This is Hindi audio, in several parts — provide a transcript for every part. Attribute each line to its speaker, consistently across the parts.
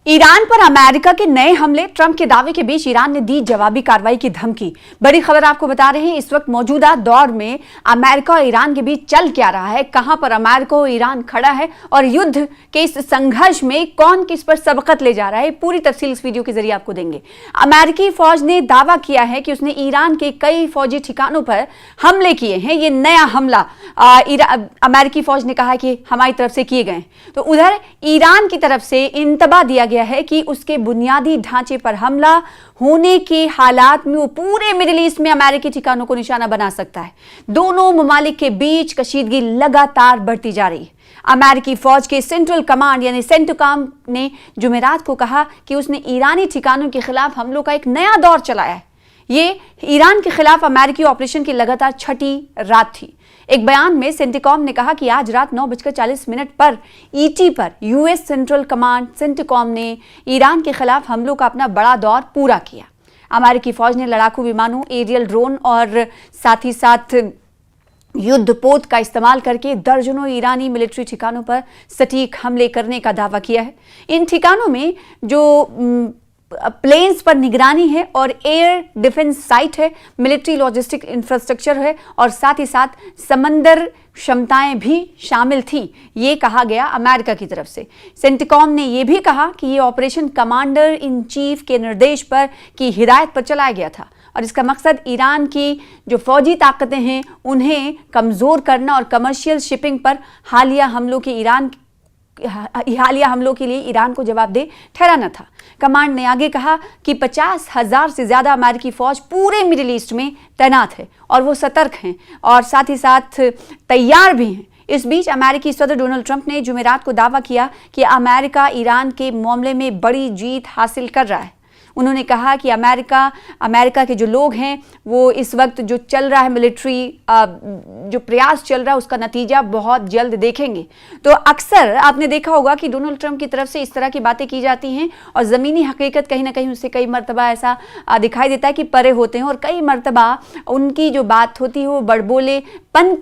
Speaker 1: ईरान पर अमेरिका के नए हमले, ट्रंप के दावे के बीच ईरान ने दी जवाबी कार्रवाई की धमकी। बड़ी खबर आपको बता रहे हैं, इस वक्त मौजूदा दौर में अमेरिका और ईरान के बीच चल क्या रहा है, कहां पर अमेरिका और ईरान खड़ा है और युद्ध के इस संघर्ष में कौन किस पर सबकत ले जा रहा है, पूरी तफसील इस वीडियो के जरिए आपको देंगे। अमेरिकी फौज ने दावा किया है कि उसने ईरान के कई फौजी ठिकानों पर हमले किए हैं। ये नया हमला अमेरिकी फौज ने कहा कि हमारी तरफ से किए गए। तो उधर ईरान की तरफ से इंतबा दिया गया है कि उसके बुनियादी ढांचे पर हमला होने के हालात में वो पूरे मिडिल ईस्ट में अमेरिकी ठिकानों को निशाना बना सकता है। दोनों ममालिक के बीच कशीदगी लगातार बढ़ती जा रही है। अमेरिकी फौज के सेंट्रल कमांड यानी सेंटकॉम ने जुमेरात को कहा कि उसने ईरानी ठिकानों के खिलाफ हमलों का एक नया दौर चलाया है। ये ईरान के खिलाफ अमेरिकी ऑपरेशन की लगातार छठी रात थी। एक बयान में सेंटकॉम ने कहा कि आज रात 9:40 पर ईटी पर यूएस सेंट्रल कमांड सेंटकॉम ने ईरान के खिलाफ हमलों का अपना बड़ा दौर पूरा किया। अमेरिकी फौज ने लड़ाकू विमानों, एरियल ड्रोन और साथ ही साथ युद्धपोत का इस्तेमाल करके दर्जनों ईरानी मिलिट्री ठिकानों पर सटीक हमले करने का दावा किया है। इन ठिकानों में जो प्लेन्स पर निगरानी है और एयर डिफेंस साइट है, मिलिट्री लॉजिस्टिक इंफ्रास्ट्रक्चर है और साथ ही साथ समंदर क्षमताएं भी शामिल थी, ये कहा गया अमेरिका की तरफ से। सेंटकॉम ने यह भी कहा कि यह ऑपरेशन कमांडर इन चीफ के निर्देश पर की हिदायत पर चलाया गया था और इसका मकसद ईरान की जो फौजी ताकतें हैं उन्हें कमज़ोर करना और कमर्शियल शिपिंग पर हालिया हमलों के लिए ईरान को जवाबदेह ठहराना था। कमांड ने आगे कहा कि 50,000 से ज़्यादा अमेरिकी फ़ौज पूरे मिडिल ईस्ट में तैनात है और वो सतर्क हैं और साथ ही साथ तैयार भी हैं। इस बीच अमेरिकी सदर डोनाल्ड ट्रंप ने जुमेरात को दावा किया कि अमेरिका ईरान के मामले में बड़ी जीत हासिल कर रहा है। उन्होंने कहा कि अमेरिका के जो लोग हैं वो इस वक्त जो चल रहा है मिलिट्री जो प्रयास चल रहा है उसका नतीजा बहुत जल्द देखेंगे। तो अक्सर आपने देखा होगा कि डोनाल्ड ट्रंप की तरफ से इस तरह की बातें की जाती हैं और ज़मीनी हकीकत कहीं ना कहीं उससे कई मरतबा ऐसा दिखाई देता है कि परे होते हैं और कई मरतबा उनकी जो बात होती है वो बड़बोलेपन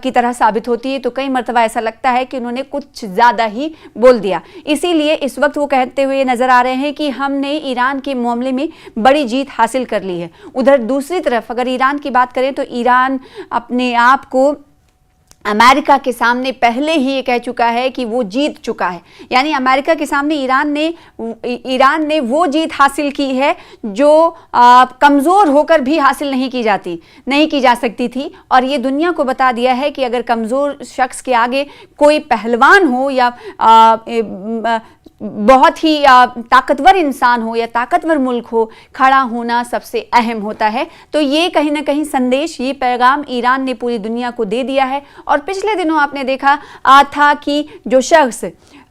Speaker 1: की तरह साबित होती है। तो कई मरतबा ऐसा लगता है कि उन्होंने कुछ ज़्यादा ही बोल दिया। इसीलिए इस वक्त वो कहते हुए नज़र आ रहे हैं कि हमने ईरान के मामले में बड़ी जीत हासिल कर ली है। उधर दूसरी तरफ अगर ईरान की बात करें तो ईरान अपने आप को अमेरिका के सामने पहले ही ये कह चुका है कि वो जीत चुका है। यानी अमेरिका के सामने ईरान ने वो जीत हासिल की है जो कमज़ोर होकर भी हासिल नहीं की जा सकती थी और ये दुनिया को बता दिया है कि अगर कमज़ोर शख्स के आगे कोई पहलवान हो या बहुत ही ताकतवर इंसान हो या ताकतवर मुल्क हो, खड़ा होना सबसे अहम होता है। तो ये कहीं ना कहीं संदेश, ये पैगाम ईरान ने पूरी दुनिया को दे दिया है। और पिछले दिनों आपने देखा था कि जो शख्स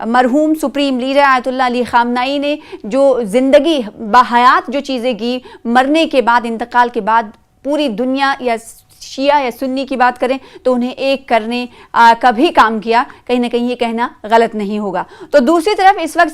Speaker 1: मरहूम सुप्रीम लीडर आयतुल्लाह अली खामनाई ने जो ज़िंदगी बाहयात जो चीज़ें की, मरने के बाद, इंतकाल के बाद पूरी दुनिया या शिया या सुन्नी की बात करें तो उन्हें एक करने का भी काम किया, कहीं ना कहीं ये कहना गलत नहीं होगा। तो दूसरी तरफ इस वक्त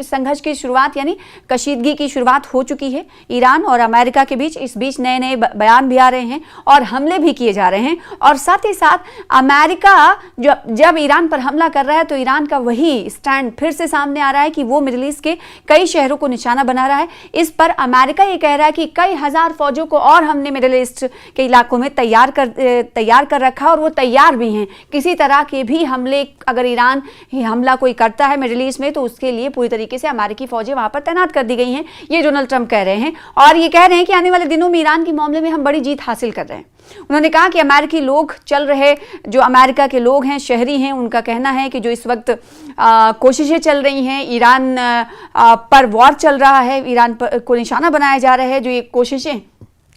Speaker 1: संघर्ष की शुरुआत यानी कशीदगी की शुरुआत हो चुकी है ईरान और अमेरिका के बीच। इस बीच नए नए बयान भी आ रहे हैं और हमले भी किए जा रहे हैं और साथ ही साथ अमेरिका जब ईरान पर हमला कर रहा है तो ईरान का वही स्टैंड फिर से सामने आ रहा है कि वो मिडिल ईस्ट के कई शहरों को निशाना बना रहा है। इस पर अमेरिका ये कह रहा है कि कई हजार फौजों को और हमने मिडिल ईस्ट के इलाकों में तैयार कर रखा और वो तैयार भी हैं। किसी तरह के भी हमले अगर ईरान हमला कोई करता है मिडिल ईस्ट में तो उसके लिए पूरी तरीके से अमेरिकी फौजें वहां पर तैनात कर दी गई हैं, ये डोनाल्ड ट्रंप कह रहे हैं। और ये कह रहे हैं कि आने वाले दिनों में ईरान के मामले में हम बड़ी जीत हासिल कर रहे हैं। उन्होंने कहा कि अमेरिकी लोग जो अमेरिका के लोग हैं, शहरी हैं, उनका कहना है कि जो इस वक्त कोशिशें चल रही हैं, ईरान पर वॉर चल रहा है, ईरान पर को निशाना बनाया जा रहा है, जो ये कोशिशें,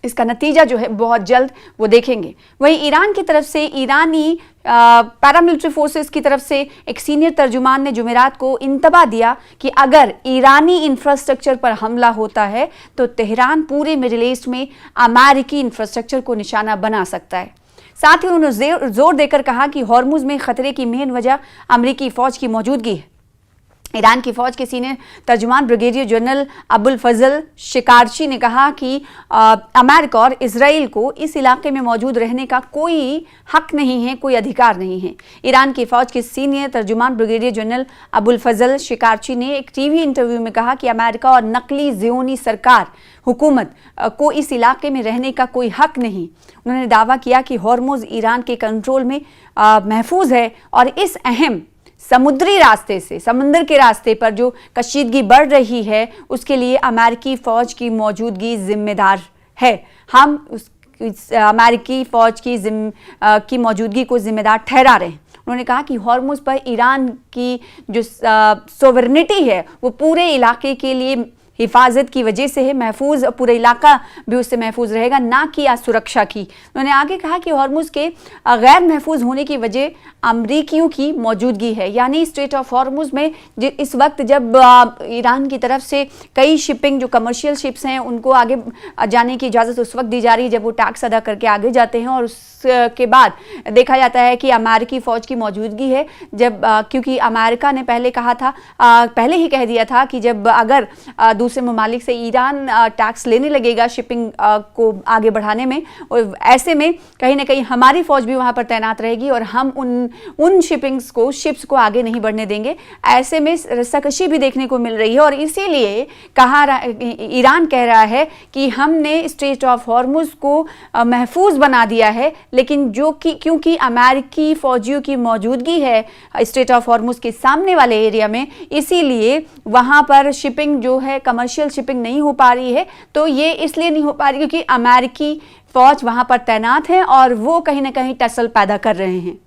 Speaker 1: इसका नतीजा जो है बहुत जल्द वो देखेंगे। वहीं ईरान की तरफ से ईरानी पैरामिलिट्री फोर्सेस की तरफ से एक सीनियर तर्जुमान ने जुमेरात को इंतबा दिया कि अगर ईरानी इंफ्रास्ट्रक्चर पर हमला होता है तो तेहरान पूरे मिडिल ईस्ट में अमेरिकी इंफ्रास्ट्रक्चर को निशाना बना सकता है। साथ ही उन्होंने जोर देकर कहा कि हॉर्मुज में खतरे की मेन वजह अमेरिकी फौज की मौजूदगी है। ईरान की फौज के सीनियर तर्जुमान ब्रिगेडियर जनरल अबुल फजल शिकारची ने कहा कि अमेरिका और इजराइल को इस इलाके में मौजूद रहने का कोई हक नहीं है, कोई अधिकार नहीं है। ईरान की फौज के सीनियर तर्जुमान ब्रिगेडियर जनरल अबुल फजल शिकारची ने एक टीवी इंटरव्यू में कहा कि अमेरिका और नकली ज़ियोनी सरकार हुकूमत को इस इलाके में रहने का कोई हक नहीं। उन्होंने दावा किया कि हॉर्मुज़ ईरान के कंट्रोल में महफूज है और इस अहम समुद्री रास्ते से, समंदर के रास्ते पर जो कशीदगी बढ़ रही है उसके लिए अमेरिकी फ़ौज की मौजूदगी जिम्मेदार है। हम अमेरिकी फ़ौज की मौजूदगी को जिम्मेदार ठहरा रहे हैं। उन्होंने कहा कि हॉर्मुज़ पर ईरान की जो सोवरेनिटी है वो पूरे इलाके के लिए हिफाजत की वजह से है, महफूज पूरा इलाका भी उससे महफूज रहेगा, ना कि सुरक्षा की। उन्होंने आगे कहा कि हॉर्मुज़ के गैर महफूज होने की वजह अमरीकियों की मौजूदगी है, यानी स्ट्रेट ऑफ हॉर्मुज़ में इस वक्त जब ईरान की तरफ से कई शिपिंग जो कमर्शियल शिप्स हैं उनको आगे जाने की इजाज़त उस वक्त दी जा रही है जब वो टैक्स अदा करके आगे जाते हैं, और उसके बाद देखा जाता है कि अमेरिकी फ़ौज की मौजूदगी है। जब क्योंकि अमेरिका ने पहले ही कह दिया था कि जब अगर दूसरे ममालिक से ईरान टैक्स लेने लगेगा शिपिंग को आगे बढ़ाने में, और ऐसे में कहीं ना कहीं हमारी फ़ौज भी वहाँ पर तैनात रहेगी और हम उन शिप्स को आगे नहीं बढ़ने देंगे। ऐसे में रस्साकशी भी देखने को मिल रही है और इसीलिए ईरान कह रहा है कि हमने स्ट्रेट ऑफ हॉर्मुज़ को महफूज बना दिया है, लेकिन क्योंकि अमेरिकी फ़ौजियों की मौजूदगी है स्ट्रेट ऑफ हॉर्मुज़ के सामने वाले एरिया में, इसीलिए वहाँ पर शिपिंग जो है कमर्शियल शिपिंग नहीं हो पा रही है। तो ये इसलिए नहीं हो पा रही क्योंकि अमेरिकी फ़ौज वहाँ पर तैनात है और वो कहीं ना कहीं टसल पैदा कर रहे हैं।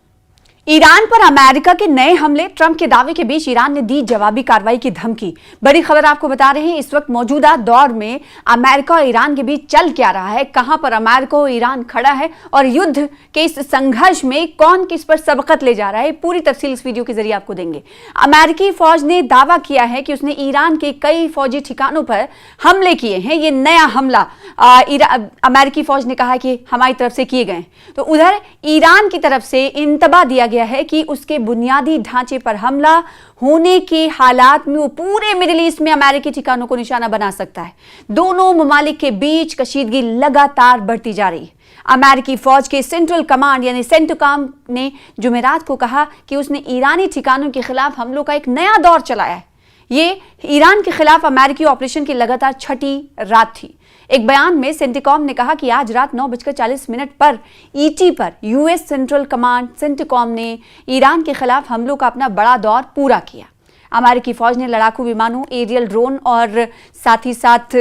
Speaker 1: ईरान पर अमेरिका के नए हमले, ट्रंप के दावे के बीच ईरान ने दी जवाबी कार्रवाई की धमकी। बड़ी खबर आपको बता रहे हैं, इस वक्त मौजूदा दौर में अमेरिका और ईरान के बीच चल क्या रहा है, कहां पर अमेरिका और ईरान खड़ा है और युद्ध के इस संघर्ष में कौन किस पर सबकत ले जा रहा है, पूरी तफसील इस वीडियो के जरिए आपको देंगे। अमेरिकी फौज ने दावा किया है कि उसने ईरान के कई फौजी ठिकानों पर हमले किए हैं। ये नया हमला अमेरिकी फौज ने कहा कि हमारी तरफ से किए गए। तो उधर ईरान की तरफ से इंतबा दिया है कि उसके बुनियादी ढांचे पर हमला होने के हालात में वो पूरे मिडिल ईस्ट में अमेरिकी ठिकानों को निशाना बना सकता है। दोनों ममालिक के बीच कशीदगी लगातार बढ़ती जा रही है। अमेरिकी फौज के सेंट्रल कमांड यानी सेंटकॉम ने जुमेरात को कहा कि उसने ईरानी ठिकानों के खिलाफ हमलों का एक नया दौर चलाया है। ये ईरान के खिलाफ अमेरिकी ऑपरेशन की लगातार छठी रात थी। एक बयान में सेंटिकॉम ने कहा कि आज रात 9:40 पर ईटी पर यूएस सेंट्रल कमांड सेंटिकॉम ने ईरान के खिलाफ हमलों का अपना बड़ा दौर पूरा किया। अमेरिकी फौज ने लड़ाकू विमानों, एरियल ड्रोन और साथ ही साथ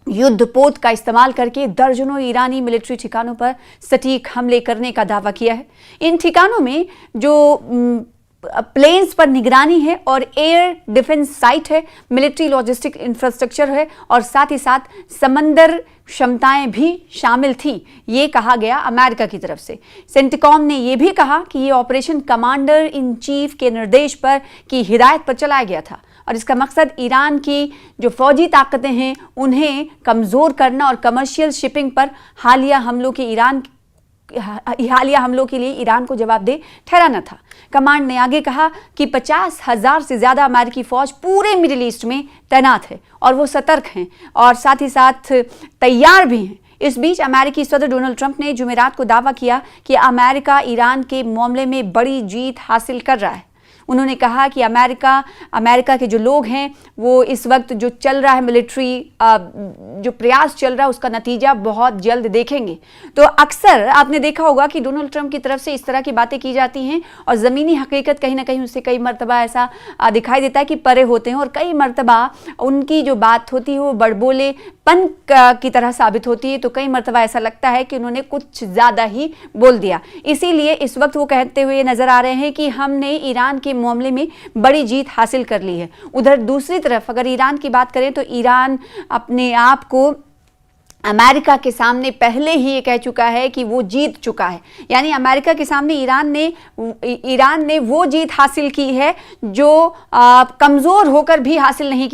Speaker 1: युद्धपोत का इस्तेमाल करके दर्जनों ईरानी मिलिट्री ठिकानों पर सटीक हमले करने का दावा किया है। इन ठिकानों में जो प्लेन्स पर निगरानी है और एयर डिफेंस साइट है, मिलिट्री लॉजिस्टिक इंफ्रास्ट्रक्चर है और साथ ही साथ समंदर क्षमताएं भी शामिल थी, ये कहा गया अमेरिका की तरफ से। सेंटिकॉम ने यह भी कहा कि यह ऑपरेशन कमांडर इन चीफ के निर्देश पर की हिदायत पर चलाया गया था और इसका मकसद ईरान की जो फौजी ताकतें हैं उन्हें कमज़ोर करना और कमर्शियल शिपिंग पर हालिया हमलों के लिए ईरान को जवाबदेह ठहराना था। कमांड ने आगे कहा कि 50,000 से ज़्यादा अमेरिकी फ़ौज पूरे मिडिल ईस्ट में तैनात है और वो सतर्क हैं और साथ ही साथ तैयार भी हैं। इस बीच अमेरिकी सदर डोनाल्ड ट्रंप ने जुमेरात को दावा किया कि अमेरिका ईरान के मामले में बड़ी जीत हासिल कर रहा है। उन्होंने कहा कि अमेरिका के जो लोग हैं वो इस वक्त जो चल रहा है मिलिट्री जो प्रयास चल रहा है उसका नतीजा बहुत जल्द देखेंगे। तो अक्सर आपने देखा होगा कि डोनाल्ड ट्रंप की तरफ से इस तरह की बातें की जाती हैं और ज़मीनी हकीकत कहीं ना कहीं उससे कई मरतबा ऐसा दिखाई देता है कि परे होते हैं और कई मरतबा उनकी जो बात होती है वो बड़बोलेपन की तरह साबित होती है। तो कई मरतबा ऐसा लगता है कि उन्होंने कुछ ज़्यादा ही बोल दिया। इसीलिए इस वक्त वो कहते हुए नज़र आ रहे हैं कि हमने ईरान के मामले में बड़ी जीत हासिल कर ली है। उधर दूसरी तरफ अगर ईरान की बात करें तो ईरान अपने आप को अमेरिका के सामने पहले ही ये कह चुका है कि वो जीत चुका है। यानी अमेरिका के सामने ईरान ने वो जीत हासिल की है जो कमज़ोर होकर भी हासिल नहीं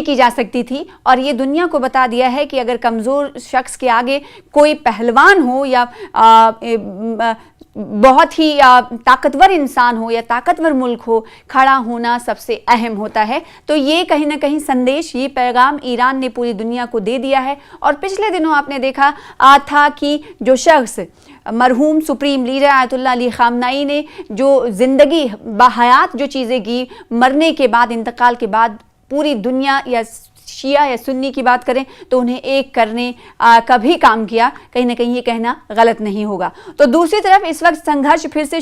Speaker 1: की जा सकती थी और ये दुनिया को बता दिया है कि अगर कमज़ोर शख्स के आगे कोई पहलवान हो या बहुत ही ताकतवर इंसान हो या ताकतवर मुल्क हो, खड़ा होना सबसे अहम होता है। तो ये कहीं ना कहीं संदेश, ये पैगाम ईरान ने पूरी दुनिया को दे दिया है। और पिछले दिनों आपने देखा था कि जो शख्स मरहूम सुप्रीम लीडर आयतुल्लाह अली खामनाई ने जो ज़िंदगी बहयात जो चीज़ें की, मरने के बाद, इंतकाल के बाद पूरी दुनिया या शिया या सुन्नी की बात करें तो उन्हें एक करने का भी काम किया, कहीं ना कहीं ये कहना गलत नहीं होगा। तो दूसरी तरफ इस वक्त संघर्ष फिर से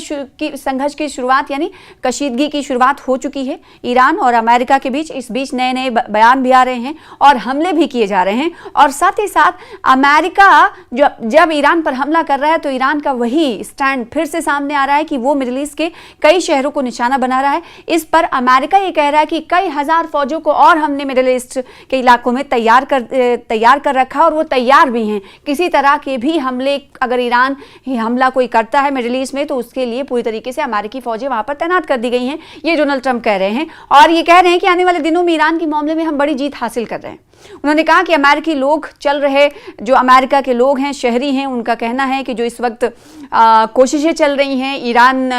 Speaker 1: संघर्ष की शुरुआत यानी कशीदगी की शुरुआत हो चुकी है ईरान और अमेरिका के बीच। इस बीच नए नए बयान भी आ रहे हैं और हमले भी किए जा रहे हैं। और साथ ही साथ अमेरिका जब ईरान पर हमला कर रहा है तो ईरान का वही स्टैंड फिर से सामने आ रहा है कि वो मिडिल ईस्ट के कई शहरों को निशाना बना रहा है। इस पर अमेरिका ये कह रहा है कि कई हजार फौजों को और हमने मिडिल ईस्ट के इलाकों में तैयार कर रखा और वो तैयार भी हैं। किसी तरह के भी हमले अगर ईरान हमला कोई करता है मिडिल ईस्ट में तो उसके लिए पूरी तरीके से अमेरिकी फौजें वहां पर तैनात कर दी गई हैं, ये डोनाल्ड ट्रंप कह रहे हैं। और ये कह रहे हैं कि आने वाले दिनों में ईरान के मामले में हम बड़ी जीत हासिल कर रहे हैं। उन्होंने कहा कि अमेरिकी लोग चल रहे, जो अमेरिका के लोग हैं, शहरी हैं, उनका कहना है कि जो इस वक्त कोशिशें चल रही हैं, ईरान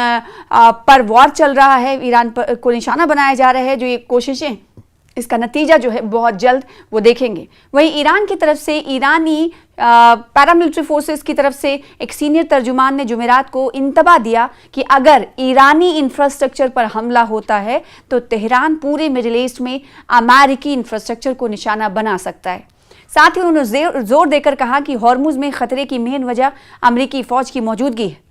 Speaker 1: पर वॉर चल रहा है, ईरान पर को निशाना बनाया जा रहा है, जो ये कोशिशें, इसका नतीजा जो है बहुत जल्द वो देखेंगे। वहीं ईरान की तरफ से, ईरानी पैरामिलिट्री फोर्सेस की तरफ से एक सीनियर तर्जुमान ने जुमेरात को इंतबा दिया कि अगर ईरानी इंफ्रास्ट्रक्चर पर हमला होता है तो तेहरान पूरे मिडिल ईस्ट में अमेरिकी इंफ्रास्ट्रक्चर को निशाना बना सकता है। साथ ही उन्होंने जोर देकर कहा कि हॉर्मुज में खतरे की मेन वजह अमेरिकी फौज की मौजूदगी है।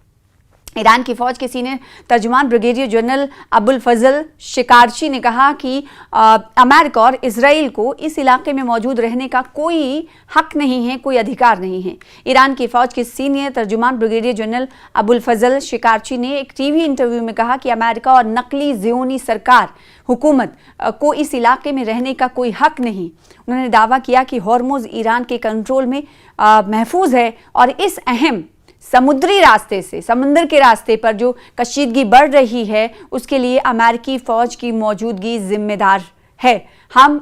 Speaker 1: ईरान की फौज के सीनियर तर्जुमान ब्रिगेडियर जनरल अबुल फजल शिकारची ने कहा कि अमेरिका और इजराइल को इस इलाके में मौजूद रहने का कोई हक नहीं है, कोई अधिकार नहीं है। ईरान की फौज के सीनियर तर्जुमान ब्रिगेडियर जनरल अबुल फजल शिकारची ने एक टीवी इंटरव्यू में कहा कि अमेरिका और नकली ज़ियोनी सरकार हुकूमत को इस इलाके में रहने का कोई हक नहीं। उन्होंने दावा किया कि हॉर्मुज ईरान के कंट्रोल में महफूज है और इस अहम समुद्री रास्ते से, समंदर के रास्ते पर जो कशीदगी बढ़ रही है उसके लिए अमेरिकी फ़ौज की मौजूदगी जिम्मेदार है। हम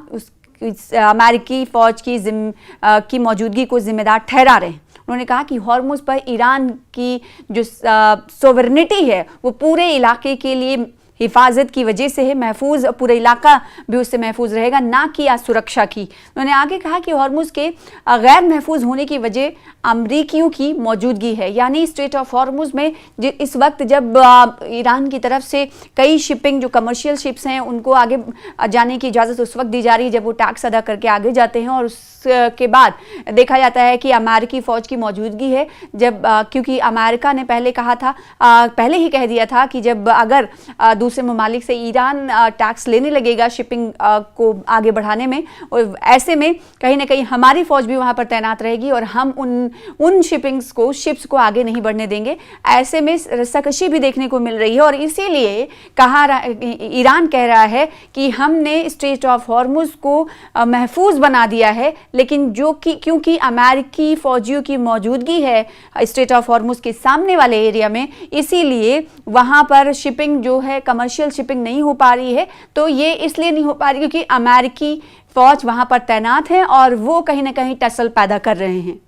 Speaker 1: अमेरिकी फ़ौज की मौजूदगी को जिम्मेदार ठहरा रहे हैं। उन्होंने कहा कि हॉर्मुज पर ईरान की जो सोवरेनिटी है वो पूरे इलाके के लिए हिफाजत की वजह से है, महफूज, पूरा इलाका भी उससे महफूज रहेगा, ना कि सुरक्षा की। उन्होंने आगे कहा कि हॉर्मुज के गैर महफूज होने की वजह अमरीकियों की मौजूदगी है। यानी स्ट्रेट ऑफ हॉर्मुज में इस वक्त जब ईरान की तरफ से कई शिपिंग जो कमर्शियल शिप्स हैं उनको आगे जाने की इजाज़त उस वक्त दी जा रही है जब वो टैक्स अदा करके आगे जाते हैं। और उसके बाद देखा जाता है कि अमेरिकी फ़ौज की मौजूदगी है, जब क्योंकि अमेरिका ने पहले कहा था, पहले ही कह दिया था कि जब अगर दूसरे ममालिक से ईरान टैक्स लेने लगेगा शिपिंग को आगे बढ़ाने में, और ऐसे में कहीं ना कहीं हमारी फ़ौज भी वहाँ पर तैनात रहेगी और हम उन शिप्स को आगे नहीं बढ़ने देंगे। ऐसे में रस्साकशी भी देखने को मिल रही है और इसीलिए ईरान कह रहा है कि हमने स्ट्रेट ऑफ हॉर्मुज को महफूज बना दिया है, लेकिन क्योंकि अमेरिकी फ़ौजियों की मौजूदगी है स्ट्रेट ऑफ हॉर्मुज के सामने वाले एरिया में, इसीलिए वहाँ पर शिपिंग जो है, कमर्शियल शिपिंग नहीं हो पा रही है। तो ये इसलिए नहीं हो पा रही क्योंकि अमेरिकी फ़ौज वहाँ पर तैनात है और वो कहीं ना कहीं टसल पैदा कर रहे हैं।